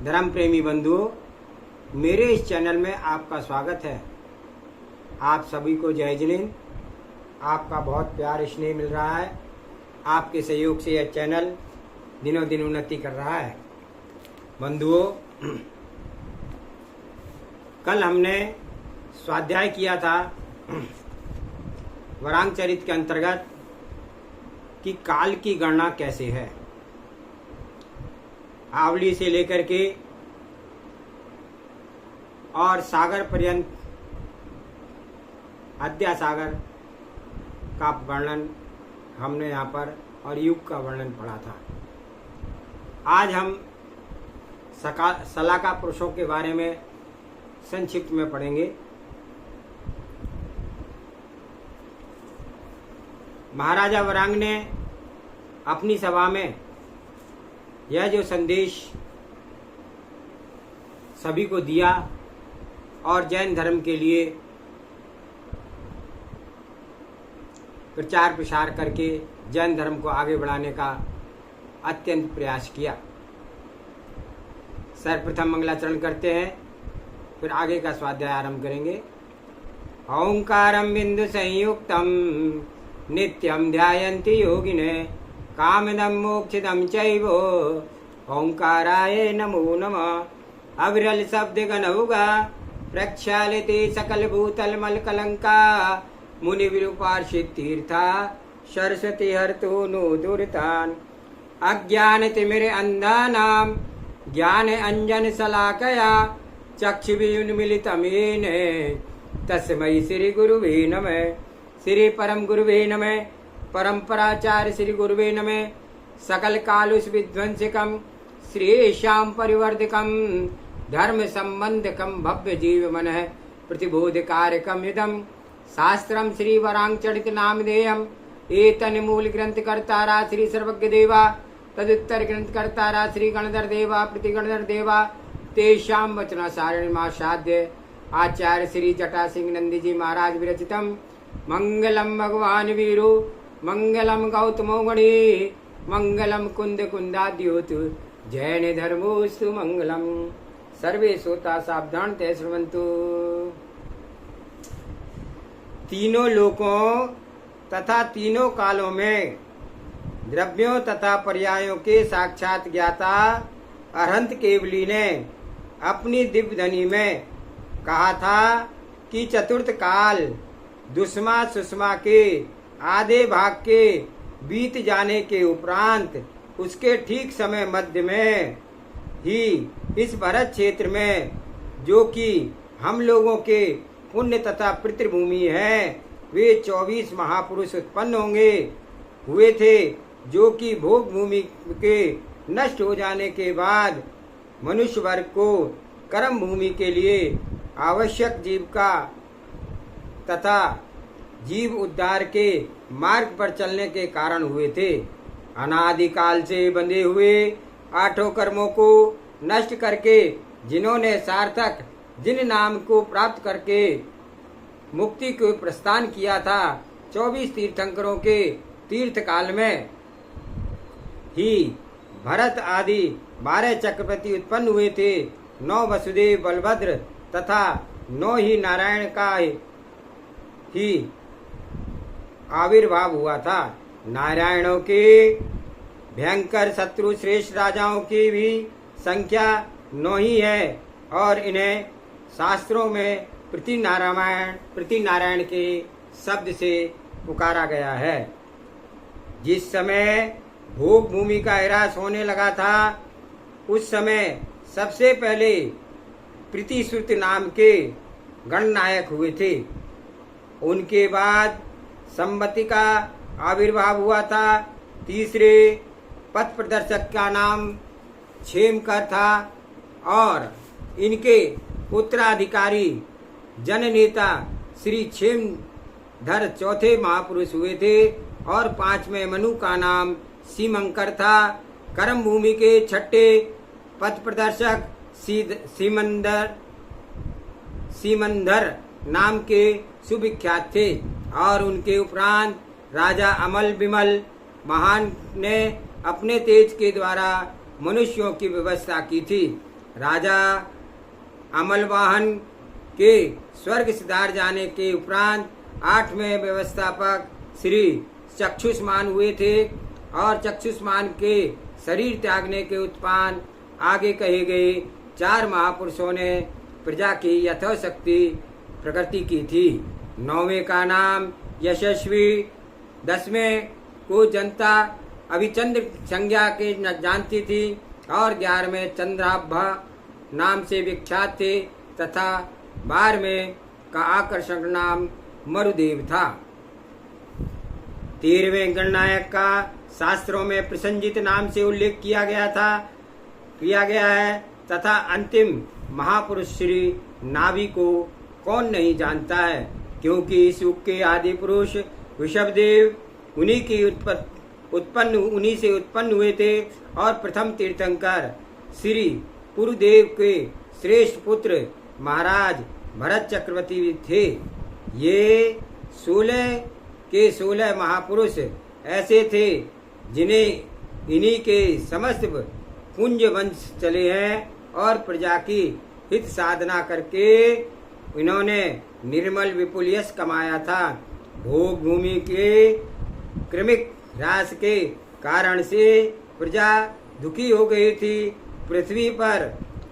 धर्म प्रेमी बंधुओं, मेरे इस चैनल में आपका स्वागत है। आप सभी को जय जिनेंद्र। आपका बहुत प्यार स्नेह मिल रहा है। आपके सहयोग से यह चैनल दिनों दिन उन्नति कर रहा है। बंधुओं, कल हमने स्वाध्याय किया था वरांग चरित के अंतर्गत कि काल की गणना कैसे है। आवली से लेकर के और सागर पर्यंत अद्या सागर का वर्णन हमने यहाँ पर और युग का वर्णन पढ़ा था। आज हम सलाका पुरुषों के बारे में संक्षिप्त में पढ़ेंगे। महाराजा वरांग ने अपनी सभा में यह जो संदेश सभी को दिया और जैन धर्म के लिए प्रचार प्रसार करके जैन धर्म को आगे बढ़ाने का अत्यंत प्रयास किया। सर्वप्रथम मंगलाचरण करते हैं, फिर आगे का स्वाध्याय आरंभ करेंगे। ओंकारं बिंदु संयुक्तम नित्यं ध्यायन्ति योगिने कामदं मोक्षदं चैव ओंकाराय नमो नमः। अविरल शब्द गणौगा प्रक्षालिते सकल भूतल मल कलंका मुनि विरूपार्षित तीर्था सरस्वती हरतु नो दुरितान। अज्ञान तिमिर अंधानाम ज्ञान अंजन शलाकया चक्षुर्मिलितं येन तस्मै श्री गुरुवे नमः। श्री परम गुरुवे नमः। परंपराचार्य श्री गुरुवे नमः। सकल कालुष विध्वंसकम श्रेषां परिवर्धकम धर्म संबंधकम भव्य जीव मन प्रतिबोधकारकम इदम शास्त्रम श्री वरांग चरित नामधेयम। एतन मूल ग्रंथ कर्तारा श्री सर्वज्ञ देवा तदुत्तर ग्रंथ कर्तारा श्री गणधर देवा प्रतिगणधर देवा तेषां वचनासारणिमासाद्य आचार्य श्री जटा सिंह नंदी जी महाराज विरचितम। मंगलम भगवान वीरो मंगलम गौतमो गणे मंगलम कुंद कुंदाद्योतु जैन धर्मोस्तु मंगलम। सर्वे श्रोता सावधान ते श्रवन्तु। तीनों लोकों तथा तीनों कालों में द्रव्यों तथा पर्यायों के साक्षात ज्ञाता अरहंत केवली ने अपनी दिव्य ध्वनि में कहा था कि चतुर्थ काल दुष्मा सुषमा के आधे भाग के बीत जाने के उपरांत उसके ठीक समय मध्य में ही इस भरत क्षेत्र में जो कि हम लोगों के पुण्य तथा पितृभूमि है, वे 24 महापुरुष उत्पन्न हुए थे, जो कि भोग भूमि के नष्ट हो जाने के बाद मनुष्य वर्ग को कर्म भूमि के लिए आवश्यक जीविका तथा जीव उद्धार के मार्ग पर चलने के कारण हुए थे। अनादिकाल से बंधे हुए आठों कर्मों को नष्ट करके जिन्होंने सार्थक जिन नाम को प्राप्त करके मुक्ति को प्रस्थान किया था, 24 तीर्थंकरों के तीर्थ काल में ही भरत आदि 12 चक्रवर्ती उत्पन्न हुए थे। 9 वसुदेव बलभद्र तथा 9 ही नारायण का ही आविर्भाव हुआ था। नारायणों के भयंकर शत्रु श्रेष्ठ राजाओं की भी संख्या 9 ही है और इन्हें शास्त्रों में प्रति नारायण के शब्द से पुकारा गया है। जिस समय भोग भूमि का ह्रास होने लगा था, उस समय सबसे पहले प्रीतिश्रुत नाम के गणनायक हुए थे। उनके बाद संबति का आविर्भाव हुआ था। तीसरे पथ प्रदर्शक का नाम क्षेमकर था और इनके उत्तराधिकारी जननेता श्री क्षेमधर चौथे महापुरुष हुए थे और 5वें मनु का नाम सीमंकर था। कर्म भूमि के छठे पथ प्रदर्शक सीमंदर नाम के सुविख्यात थे और उनके उपरांत राजा अमल विमल महान ने अपने तेज के द्वारा मनुष्यों की व्यवस्था की थी। राजा अमलवाहन के स्वर्ग सिधार जाने के उपरांत 8वें व्यवस्थापक श्री चक्षुष्मान हुए थे और चक्षुष्मान के शरीर त्यागने के उत्पान आगे कहे गए 4 महापुरुषों ने प्रजा की यथाशक्ति प्रगति की थी। 9वें का नाम यशस्वी, 10वें को जनता अभिचंद्र संज्ञा के जानती थी और 11वें चंद्राभा नाम से विख्यात थे तथा 12वें का आकर्षक नाम मरुदेव था। 13वें गणनायक का शास्त्रों में प्रसंजित नाम से उल्लेख किया गया है तथा अंतिम महापुरुष श्री नाभि को कौन नहीं जानता है, क्योंकि इस युग के आदि पुरुष ऋषभदेव उन्हीं से उत्पन्न हुए थे और प्रथम तीर्थंकर श्री पुरुदेव के श्रेष्ठ पुत्र महाराज भरत चक्रवर्ती थे। ये 16 के 16 महापुरुष ऐसे थे जिन्हें इन्हीं के समस्त कुंज वंश चले हैं और प्रजा की हित साधना करके इन्होंने निर्मल विपुल यश कमाया था। भोग भूमि के क्रमिक ह्रास के कारण से प्रजा दुखी हो गई थी। पृथ्वी पर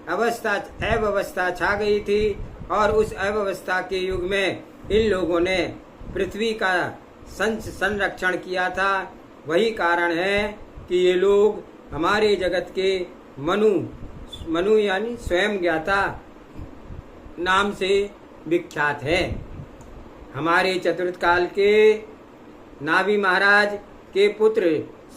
अव्यवस्था छा गई थी और उस अव्यवस्था के युग में इन लोगों ने पृथ्वी का संरक्षण किया था। वही कारण है कि ये लोग हमारे जगत के मनु यानी स्वयं ज्ञाता नाम से विख्यात है। हमारे चतुर्थ काल के नाभि महाराज के पुत्र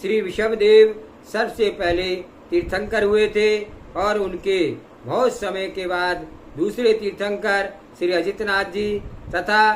श्री ऋषभदेव सबसे पहले तीर्थंकर हुए थे और उनके बहुत समय के बाद दूसरे तीर्थंकर श्री अजितनाथ जी तथा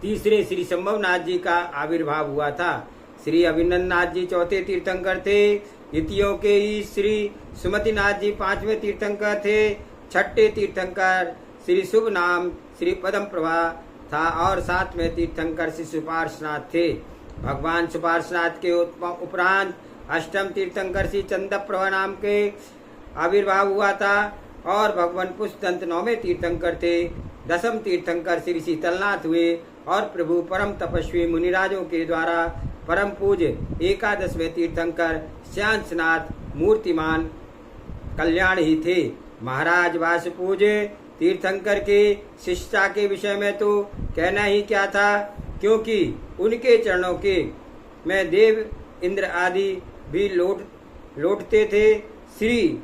तीसरे श्री संभवनाथ जी का आविर्भाव हुआ था। श्री अभिनंदनाथ जी चौथे तीर्थंकर थे। द्वितीयों के ही श्री सुमतिनाथ जी 5वें तीर्थंकर थे। 6ठे तीर्थंकर श्री शुभ नाम श्री पदम प्रभा था और 7वें तीर्थंकर श्री सुपार्श्वनाथ थे। भगवान सुपार्श्वनाथ के उपरांत 8म तीर्थंकर श्री चंद्रप्रभा नाम के आविर्भाव हुआ था और भगवान पुष्पदंत 9वें तीर्थंकर थे। 10म तीर्थंकर श्री शीतलनाथ हुए और प्रभु परम तपस्वी मुनिराजों के द्वारा परम पूज्य 11वें तीर्थंकर श्यांसनाथ मूर्तिमान कल्याण ही थे। महाराज वासुपूज्य तीर्थंकर के शिष्टा के विषय में तो कहना ही क्या था, क्योंकि उनके चरणों के में देव इंद्र आदि भी लौटते थे। श्री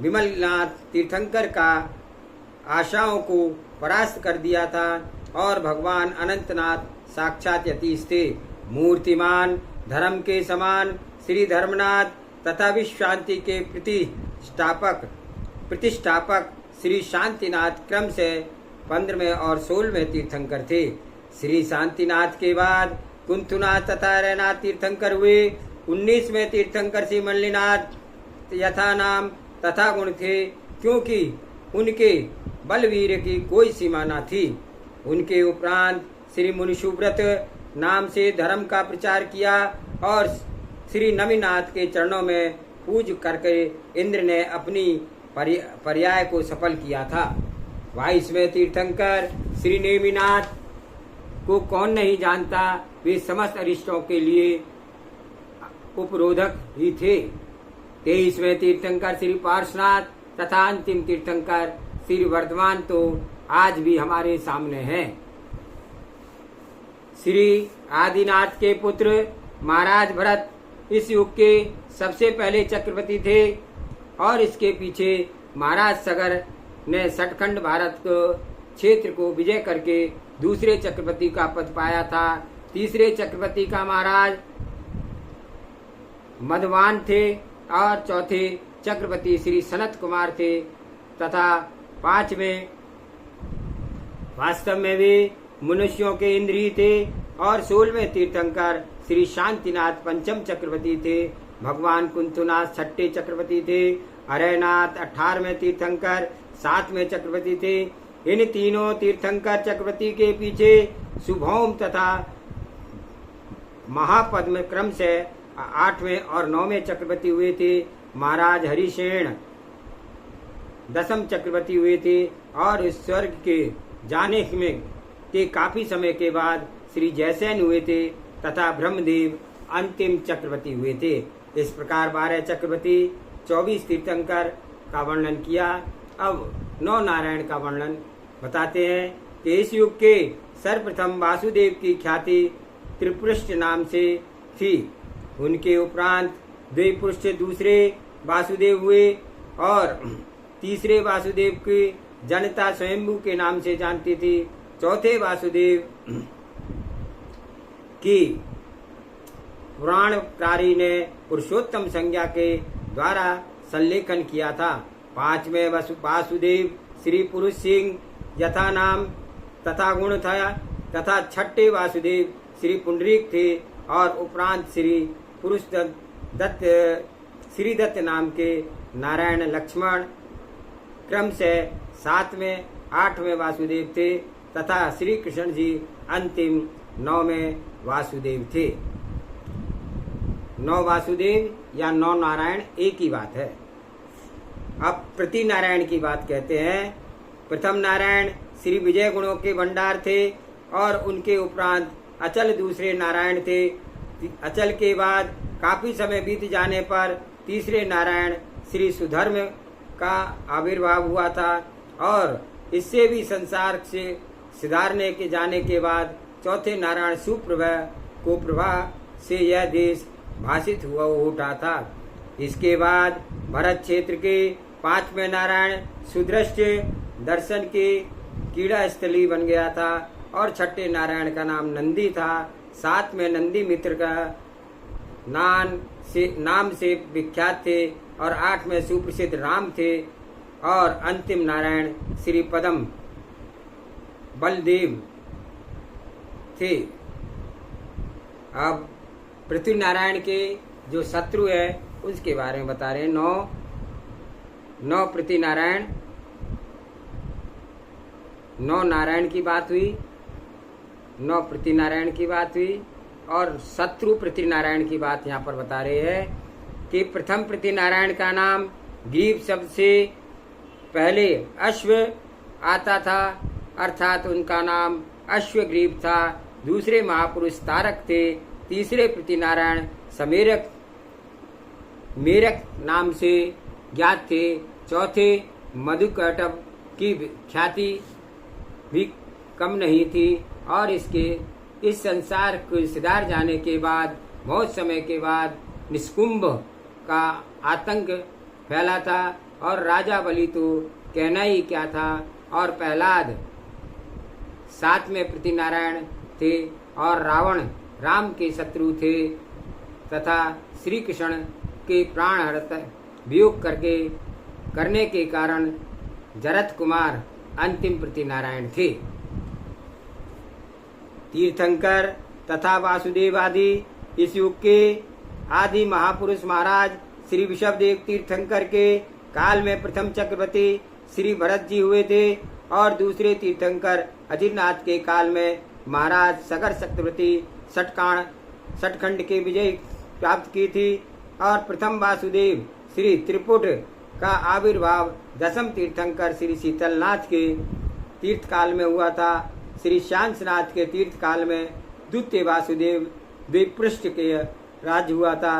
विमलनाथ तीर्थंकर का आशाओं को परास्त कर दिया था और भगवान अनंतनाथ साक्षात यतीश थे। मूर्तिमान धर्म के समान श्री धर्मनाथ तथा विश्व शांति के प्रतिष्ठापक श्री शांतिनाथ क्रम से 15वें और 16वें तीर्थंकर थे। श्री शांतिनाथ के बाद कुंथुनाथ तथा रैनाथ तीर्थंकर हुए। 19वें तीर्थंकर श्री मल्लिनाथ यथा नाम तथा गुण थे, क्योंकि उनके बलवीर की कोई सीमा न थी। उनके उपरांत श्री मुनिशुव्रत नाम से धर्म का प्रचार किया और श्री नमिनाथ के चरणों में पूज करके इंद्र ने अपनी पर्याय को सफल किया था। 22वें तीर्थंकर श्री नेमिनाथ को कौन नहीं जानता, वे समस्त अरिष्टों के लिए उपरोधक ही थे। 23वें तीर्थंकर श्री पार्श्वनाथ तथा अंतिम तीर्थंकर श्री वर्धमान तो आज भी हमारे सामने हैं। श्री आदिनाथ के पुत्र महाराज भरत इस युग के सबसे पहले चक्रवर्ती थे और इसके पीछे महाराज सगर ने सतखंड भारत को क्षेत्र को विजय करके दूसरे चक्रवर्ती का पद पाया था। तीसरे चक्रवर्ती का महाराज मधवान थे और चौथे चक्रवर्ती श्री सनत कुमार थे तथा 5वें वास्तव में वे मनुष्यों के इंद्रिय थे और 16वें तीर्थंकर श्री शांतिनाथ 5म चक्रवर्ती थे। भगवान कुंथुनाथ 6ठे चक्रवर्ती थे। अरयनाथ 18वें तीर्थंकर 7वें चक्रवर्ती थे। इन तीनों तीर्थंकर चक्रवर्ती के पीछे शुभौम तथा महापद्म क्रम से 8वें और 9वें चक्रवर्ती हुए थे। महाराज हरिसेन दसम चक्रवर्ती हुए थे और इस स्वर्ग के जाने में के काफी समय के बाद श्री जयसेन हुए थे तथा ब्रह्मदेव अंतिम चक्रवर्ती हुए थे। इस प्रकार 12 चक्रवर्ती 24 तीर्थंकर का वर्णन किया। अब 9 नारायण का वर्णन बताते हैं कि इस युग के सर्वप्रथम वासुदेव की ख्याति त्रिपुरुष नाम से थी। उनके उपरांत द्विपुरुष दूसरे वासुदेव हुए और तीसरे वासुदेव की जनता स्वयंभू के नाम से जानती थी। चौथे वासुदेव की पुराणकारी ने पुरुषोत्तम संज्ञा के द्वारा संलेखन किया था। 5वें वासुदेव श्री पुरुष सिंह यथा नाम तथा गुण था तथा 6ठे वासुदेव श्री पुंडरीक थे और उपरांत श्री पुरुष दत्त श्री दत्त नाम के नारायण लक्ष्मण क्रम से 7वें 8वें वासुदेव थे तथा श्री कृष्ण जी अंतिम 9वें वासुदेव थे। 9 वासुदेव या 9 नारायण एक ही बात है। अब प्रति नारायण की बात कहते हैं। प्रथम नारायण श्री विजय गुणों के भंडार थे और उनके उपरांत अचल दूसरे नारायण थे। अचल के बाद काफी समय बीत जाने पर तीसरे नारायण श्री सुधर्म का आविर्भाव हुआ था और इससे भी संसार से सुधारने के जाने के बाद चौथे नारायण सुप्रभा को प्रभा से यह देश भाषित हुआ उठा था। इसके बाद भरत क्षेत्र के 5वें नारायण सुदृष्ट दर्शन के कीड़ा स्थली बन गया था और 6ठे नारायण का नाम नंदी था। 7वें नंदी मित्र का नाम से विख्यात थे और 8वें सुप्रसिद्ध राम थे और अंतिम नारायण श्री पदम बलदेव थे। अब पृथ्वी नारायण के जो शत्रु है उसके बारे में बता रहे हैं। 9 पृथ्वी नारायण, 9 नारायण की बात हुई, 9 पृथ्वी नारायण की बात हुई और शत्रु पृथ्वी नारायण की बात यहाँ पर बता रहे हैं कि प्रथम पृथ्वी नारायण का नाम ग्रीव शब्द से पहले अश्व आता था अर्थात उनका नाम अश्वग्रीव था। दूसरे महापुरुष तारक थे। तीसरे पृथ्वी नारायण समेरक मेरक नाम से ज्ञात थे। चौथे मधुकटभ की ख्याति भी कम नहीं थी और इस संसार को सुधार जाने के बाद बहुत समय के बाद निष्कुंभ का आतंक फैला था और राजा बलि तो कहना ही क्या था और प्रहलाद 7वें पृथ्वी नारायण थे और रावण राम के शत्रु थे तथा श्री कृष्ण के प्राण हरत वियोग करने के कारण जरत कुमार अंतिम पृथ्वी नारायण थे। तीर्थंकर तथा वासुदेव आदि इस युग के आदि महापुरुष महाराज श्री विषभदेव तीर्थंकर के काल में प्रथम चक्रवर्ती श्री भरत जी हुए थे और दूसरे तीर्थंकर अजितनाथ के काल में महाराज सगर चक्रवर्ती सटखंड के विजय प्राप्त की थी और प्रथम वासुदेव श्री त्रिपुट का आविर्भाव दसम तीर्थंकर श्री शीतलनाथ के तीर्थ काल में हुआ था। श्री शांसनाथ के तीर्थ काल में द्वितीय वासुदेव द्विपृष्ठ के राज्य हुआ था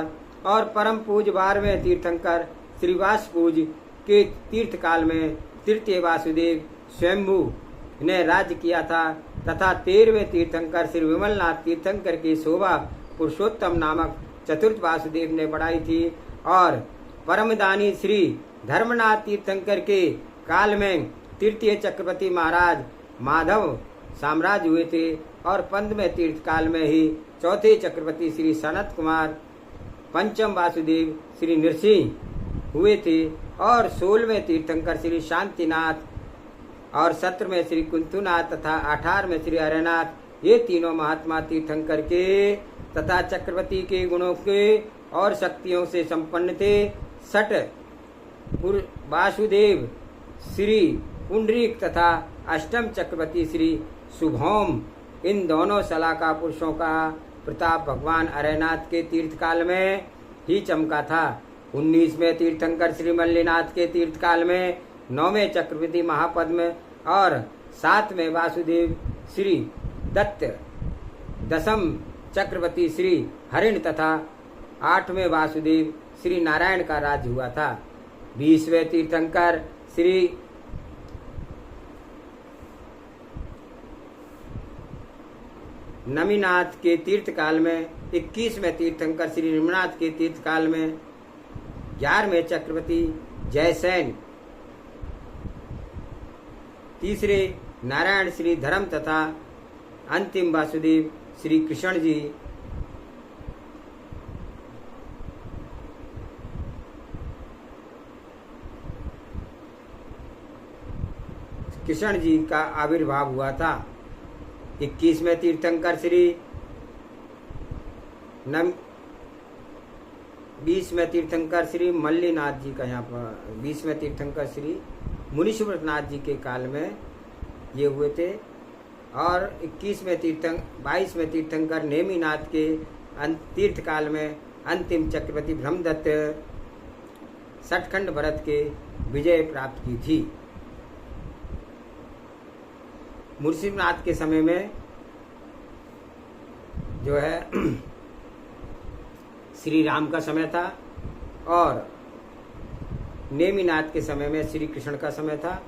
और परम पूज 12वें तीर्थंकर श्री वासपूज के तीर्थ काल में तृतीय वासुदेव स्वयंभू ने राज्य किया था तथा 13वें तीर्थंकर श्री विमलनाथ तीर्थंकर की शोभा पुरुषोत्तम नामक चतुर्थ वासुदेव ने बढ़ाई थी और परमदानी श्री धर्मनाथ तीर्थंकर के काल में तृतीय चक्रवर्ती महाराज माधव साम्राज्य हुए थे और 15वें तीर्थ काल में ही चौथे चक्रवर्ती श्री सनत कुमार पंचम वासुदेव श्री नृसिंह हुए थे और 16वें तीर्थंकर श्री शांतिनाथ और 17वें श्री कुंतुनाथ तथा 18वें श्री हरनाथ ये तीनों महात्मा तीर्थंकर के तथा चक्रवर्ती के गुणों के और शक्तियों से संपन्न थे। 6 वासुदेव श्री पुंडरीक तथा 8म चक्रवर्ती श्री शुभोम इन दोनों सलाका पुरुषों का प्रताप भगवान अरयनाथ के तीर्थ काल में ही चमका था। 19वें तीर्थंकर श्री मल्लिनाथ के तीर्थ काल में 9वें चक्रवर्ती महापद्म और 7वें वासुदेव श्री दत्त, 10म चक्रवर्ती श्री हरिण तथा 8वें वासुदेव श्री नारायण का राज्य हुआ था। 20वें तीर्थंकर श्री नमीनाथ के तीर्थकाल में, 21वें तीर्थंकर श्री निमनाथ के तीर्थकाल में, 11वें चक्रवर्ती जयसेन, 3रे नारायण श्री धर्म तथा अंतिम वासुदेव श्री कृष्ण जी, कृष्ण जी का आविर्भाव हुआ था। 21वें तीर्थंकर श्री 20वें तीर्थंकर श्री मल्लीनाथ जी का यहाँ पर 20वें तीर्थंकर श्री मुनीश्वरनाथ जी के काल में ये हुए थे। और 22वें तीर्थंकर नेमिनाथ के तीर्थकाल में अंतिम चक्रवर्ती ब्रह्मदत्त सठखंड भरत के विजय प्राप्त की थी। मुर्शिदनाथ के समय में जो है श्री राम का समय था और नेमिनाथ के समय में श्री कृष्ण का समय था।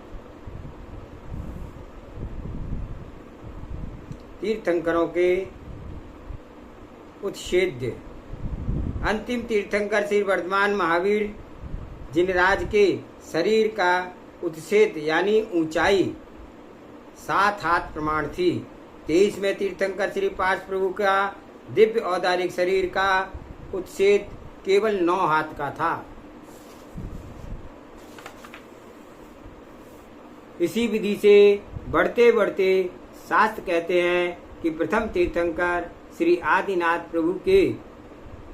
तीर्थंकरों के उत्षेध्य। अंतिम तीर्थंकर श्री वर्धमान महावीर जिनराज के शरीर का उत्षेध यानी ऊंचाई 7 हाथ प्रमाण थी। 23वें तीर्थंकर श्री पार्श प्रभु का दिव्य औदारिक शरीर का उत्षेध केवल 9 हाथ का था। इसी विधि से बढ़ते बढ़ते शास्त्र कहते हैं कि प्रथम तीर्थंकर श्री आदिनाथ प्रभु के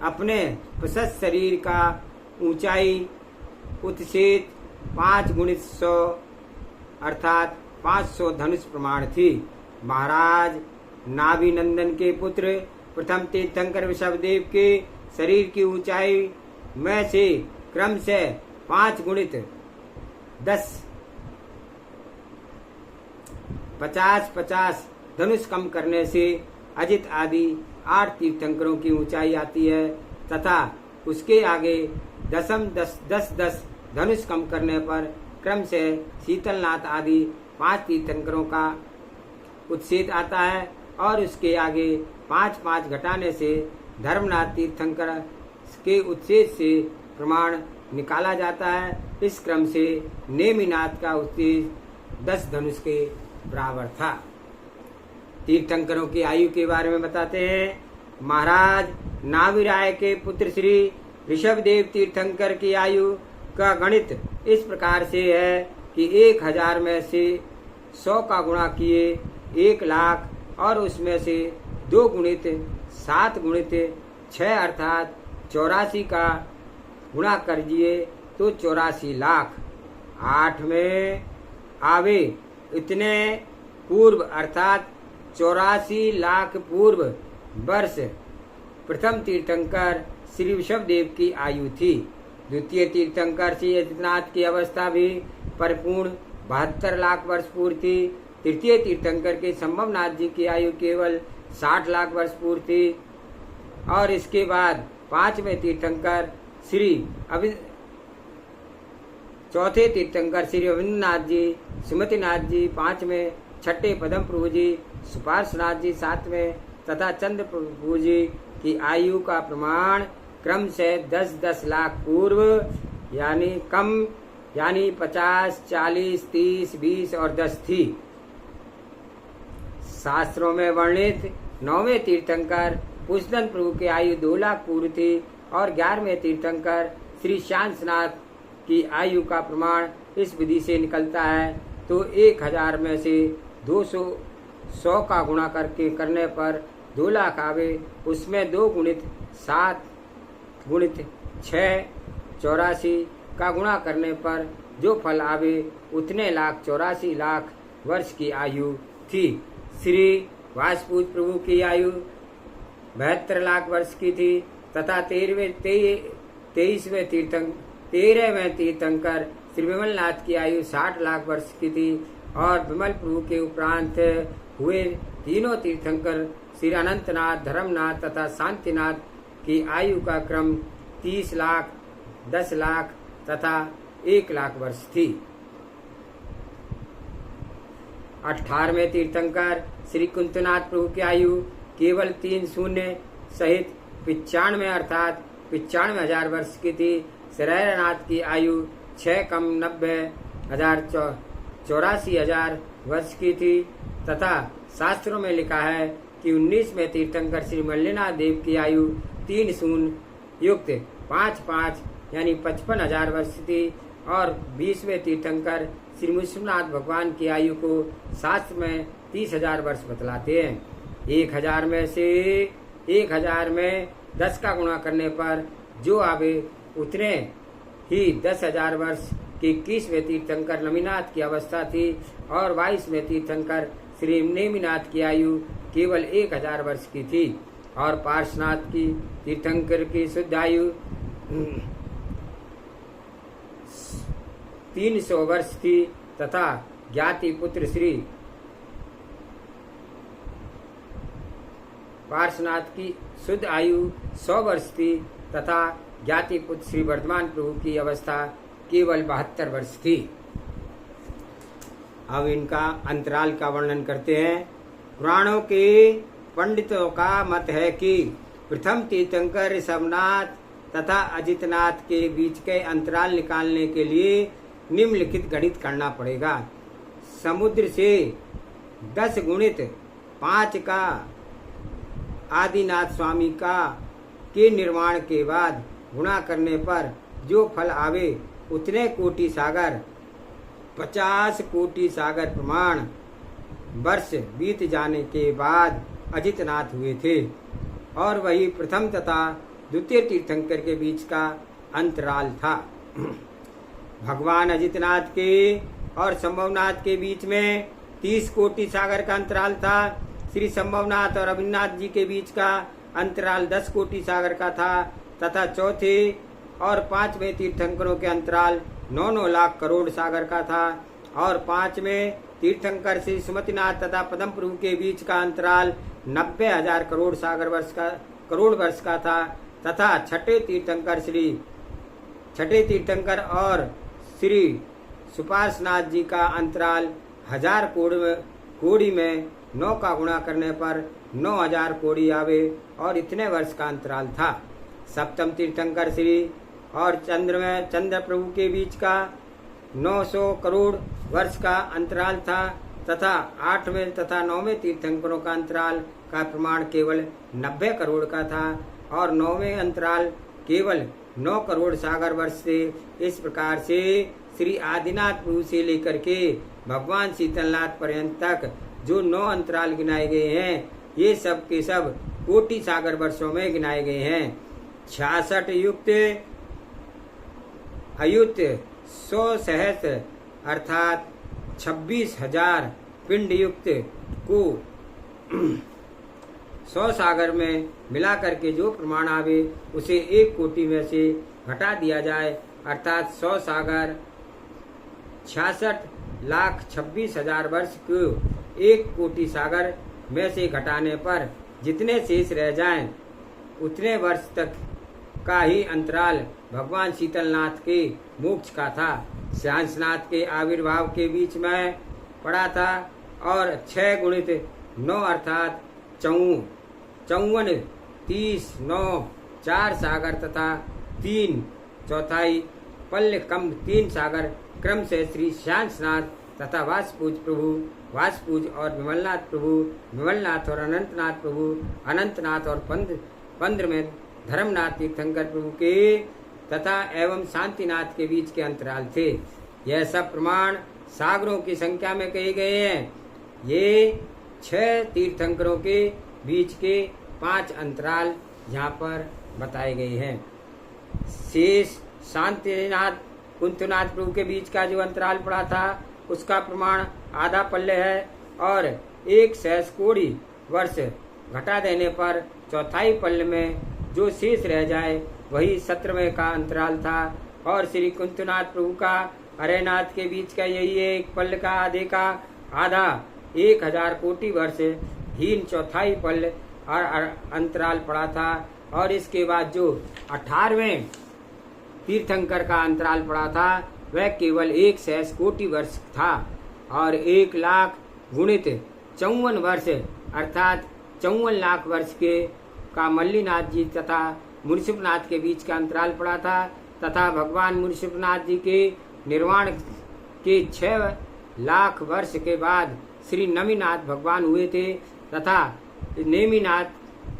अपने प्रशस्त शरीर का ऊंचाई उत्षेध 5x100 अर्थात 500 धनुष प्रमाण थी। महाराज नाभिनंदन के पुत्र प्रथम तीर्थंकर वृषभदेव के शरीर की ऊंचाई में से क्रम से 5x10 50-50 धनुष कम करने से अजित आदि 8 तीर्थंकरों की ऊंचाई आती है तथा उसके आगे 10-10 धनुष कम करने पर क्रम से शीतलनाथ आदि 5 तीर्थंकरों का उत्षेध आता है और उसके आगे 5-5 घटाने से धर्मनाथ तीर्थंकर के उत्षेध से प्रमाण निकाला जाता है। इस क्रम से नेमिनाथ का उत्षेध 10 धनुष के बराबर था। तीर्थंकरों की आयु के बारे में बताते हैं। महाराज नाभिराय के पुत्र श्री ऋषभदेव तीर्थंकर की आयु का गणित इस प्रकार से है कि 1000 में से 100 का गुणा किए 1 लाख और उसमें से 2 गुणित 7 गुणित 6 अर्थात 84 का गुणा कर दिए तो 84 लाख। 8 में आवे इतने पूर्व अर्थात 84 लाख पूर्व वर्ष प्रथम तीर्थंकर श्री ऋषभदेव की आयु थी। द्वितीय तीर्थंकर श्री अजितनाथ की अवस्था भी परिपूर्ण 72 लाख वर्ष पूर्व थी। तृतीय तीर्थंकर के संभवनाथ जी की आयु केवल 60 लाख वर्ष पूर्व थी। और इसके बाद 5वें तीर्थंकर चौथे तीर्थंकर श्री रविन्द्रनाथ जी, सुमतिनाथ जी 5वें, 6ठे पदम प्रभु जी, सुपार्श्वनाथ जी 7वें तथा चंद्र प्रभु जी की आयु का प्रमाण क्रम से 10-10 लाख पूर्व यानी कम यानी 50, 40, 30, 20 और 10 थी। शास्त्रों में वर्णित 9वें तीर्थंकर पुष्पदन प्रभु की आयु 2 लाख पूर्व थी और 11वें तीर्थंकर श्री शांसनाथ की आयु का प्रमाण इस विधि से निकलता है तो 1000 में से 100 का गुणा करने पर 2 लाख आवे। उसमें 2 गुणित 7 गुणित 6 84 का गुणा करने पर जो फल आवे उतने 84 लाख वर्ष की आयु थी। श्री वासुदेव प्रभु की आयु 72 लाख वर्ष की थी तथा 13वें तीर्थंकर श्री विमलनाथ की आयु 60 लाख वर्ष की थी और विमल प्रभु के उपरांत हुए तीनों तीर्थंकर श्री अनंतनाथ, धर्मनाथ तथा शांतिनाथ की आयु का क्रम 30 लाख, 10 लाख तथा 1 लाख वर्ष थी। 18वें तीर्थंकर श्री कुंतनाथ प्रभु की आयु केवल 3 शून्य सहित 95 अर्थात 95,000 वर्ष की थी। शरैरनाथ की आयु 6 कम 84,000 वर्ष की थी तथा शास्त्रों में लिखा है कि 19वें तीर्थंकर श्री मल्लिनाथ देव की आयु 3 शून्य युक्त 5 यानी 55,000 वर्ष थी और 20वें तीर्थंकर श्री मुसलनाथ भगवान की आयु को शास्त्र में 30,000 वर्ष बतलाते हैं। 1,000 में 10 का गुणा करने पर जो आवे उतने ही 10,000 वर्ष की 21वें तीर्थंकर नमीनाथ की अवस्था थी और 22वें तीर्थंकर श्री नेमिनाथ की आयु केवल 1,000 वर्ष की थी और पार्श्वनाथ की तीर्थंकर की शुद्ध आयु 300 वर्ष थी तथा ज्ञाति पुत्र श्री पार्श्वनाथ की शुद्ध आयु 100 वर्ष थी तथा ज्ञाति पुत्र श्री वर्धमान प्रभु की अवस्था केवल 72 वर्ष थी। अब इनका अंतराल का वर्णन करते हैं। पुराणों के पंडितों का मत है कि प्रथम तीर्थंकर ऋषभनाथ तथा अजितनाथ के बीच के अंतराल निकालने के लिए निम्नलिखित गणित करना पड़ेगा। समुद्र से 10 गुणित 5 का आदिनाथ स्वामी का के निर्माण के बाद गुणा करने पर जो फल आवे उतने कोटि सागर 50 कोटि सागर प्रमाण वर्ष बीत जाने के बाद अजितनाथ हुए थे और वही प्रथम तथा द्वितीय तीर्थंकर के बीच का अंतराल था। भगवान अजितनाथ के और संभवनाथ के बीच में 30 कोटि सागर का अंतराल था। श्री संभवनाथ और अभिनाथ जी के बीच का अंतराल 10 कोटि सागर का था तथा चौथे और 5वें तीर्थंकरों के अंतराल 9 लाख करोड़ सागर का था और 5वें तीर्थंकर श्री सुमतिनाथ तथा पद्म प्रभु के बीच का अंतराल 90,000 करोड़ सागर वर्ष का था तथा छठे तीर्थंकर और श्री सुपार्श्वनाथ जी का अंतराल 1000 कोड़ी में 9 का गुणा करने पर 9,000 कोड़ी आवे और इतने वर्ष का अंतराल था। सप्तम तीर्थंकर श्री और चंद्र प्रभु के बीच का 900 करोड़ वर्ष का अंतराल था तथा 8वें तथा 9वें तीर्थंकरों का अंतराल का प्रमाण केवल 90 करोड़ का था और 9वें अंतराल केवल 9 करोड़ सागर वर्ष से। इस प्रकार से श्री आदिनाथ प्रभु से लेकर के भगवान शीतलनाथ पर्यंत तक जो 9 अंतराल गिनाए गए हैं ये सब के सब कोटि सागर वर्षों में गिनाए गए हैं। 66 युक्त अयुत 100 सहस्त्र अर्थात 26,000 पिंड युक्त को 100 सागर में मिला करके जो प्रमाण आवे उसे 1 कोटि में से घटा दिया जाए अर्थात 100 सागर 66,26,000 वर्ष को 1 कोटि सागर में से घटाने पर जितने शेष रह जाएं उतने वर्ष तक का ही अंतराल भगवान शीतलनाथ के मोक्ष का था। श्यामनाथ के आविर्भाव के बीच में पड़ा था और 6 गुणित 9 अर्थात 54, 30, 9, 4 सागर तथा 3 चौथाई पल्ल कम 3 सागर क्रम से श्री श्यामनाथ तथा वासपूज और विमलनाथ प्रभु, विमलनाथ और अनंतनाथ प्रभु, अनंतनाथ और पंद्र में धर्मनाथ तीर्थंकर प्रभु के तथा एवं शांतिनाथ के बीच के अंतराल थे। यह सब प्रमाण सागरों की संख्या में कहे गए हैं। ये 6 तीर्थंकरों के बीच के 5 अंतराल यहाँ पर बताए गए हैं। शेष शांतिनाथ कुंतनाथ प्रभु के बीच का जो अंतराल पड़ा था उसका प्रमाण आधा पल्ले है और 1 सहस्र कोड़ी वर्ष घटा देने पर चौथाई पल्ले में जो शेष रह जाए वही 17वें का अंतराल था और श्री कुंतनाथ प्रभु का अरेनाथ के बीच का यही एक पल का आधा 1000 कोटि वर्ष हीन चौथाई पल और अंतराल पड़ा था। और इसके बाद जो 18वें तीर्थंकर का अंतराल पड़ा था वह केवल 1 सहस्र कोटि वर्ष था। और 1 लाख गुणित 54 वर्ष अर्थात 54 लाख वर्ष के का मल्लीनाथ जी तथा मुनिषिपनाथ के बीच का अंतराल पड़ा था। तथा भगवान मुनिषिपनाथ जी के निर्वाण के 6 लाख वर्ष के बाद श्री नमीनाथ भगवान हुए थे। तथा नेमिनाथ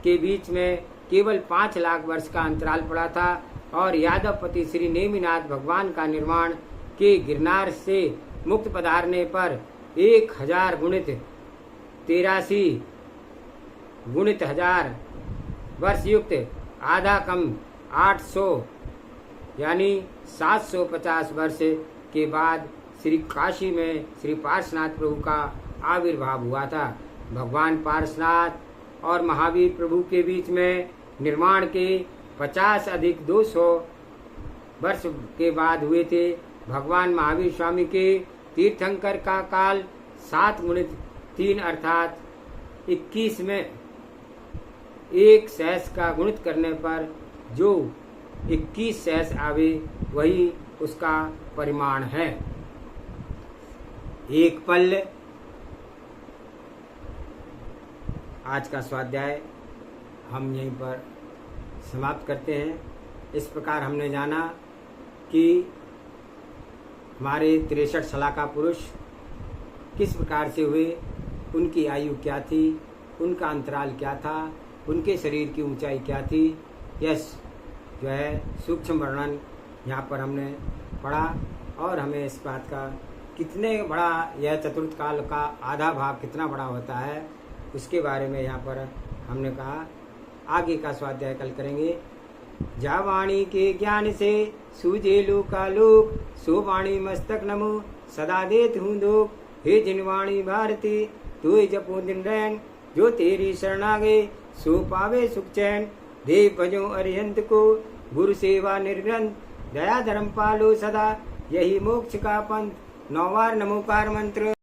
के बीच में केवल 5 लाख वर्ष का अंतराल पड़ा था। और यादवपति श्री नेमिनाथ भगवान का निर्माण के गिरनार से मुक्त पधारने पर 1000 गुणित 83 गुणित 1000 वर्ष युक्त आधा कम 800 यानी 750 वर्ष के बाद श्री काशी में श्री पार्श्वनाथ प्रभु का आविर्भाव हुआ था। भगवान पार्श्वनाथ और महावीर प्रभु के बीच में निर्माण के 50 अधिक 200 वर्ष के बाद हुए थे। भगवान महावीर स्वामी के तीर्थंकर का काल 7 गुणित 3 अर्थात 21 में 1 सहस्र का गुणित करने पर जो 21 सहस्र आवे वही उसका परिमाण है। एक पल। आज का स्वाध्याय हम यहीं पर समाप्त करते हैं। इस प्रकार हमने जाना कि हमारे 63 शलाका पुरुष किस प्रकार से हुए, उनकी आयु क्या थी, उनका अंतराल क्या था, उनके शरीर की ऊंचाई क्या थी, यह जो है सूक्ष्म वर्णन यहाँ पर हमने पढ़ा। और हमें इस बात का कितने बड़ा यह चतुर्थ काल का आधा भाग कितना बड़ा होता है उसके बारे में यहाँ पर हमने कहा। आगे का स्वाध्याय कल करेंगे। जा वाणी के ज्ञान से सूझे लोकालोक, सो वाणी मस्तक नमो सदा देत हूँ दोक। हे जिनवाणी भारती तू जपो दिन रैन, जो तेरी शरणा गए सो पावे सुख चैन। देव भजो अरिहंत को गुरु सेवा निर्ग्रंथ, दया धर्म पालो सदा यही मोक्ष का पंथ। 9 बार नमोकार मंत्र।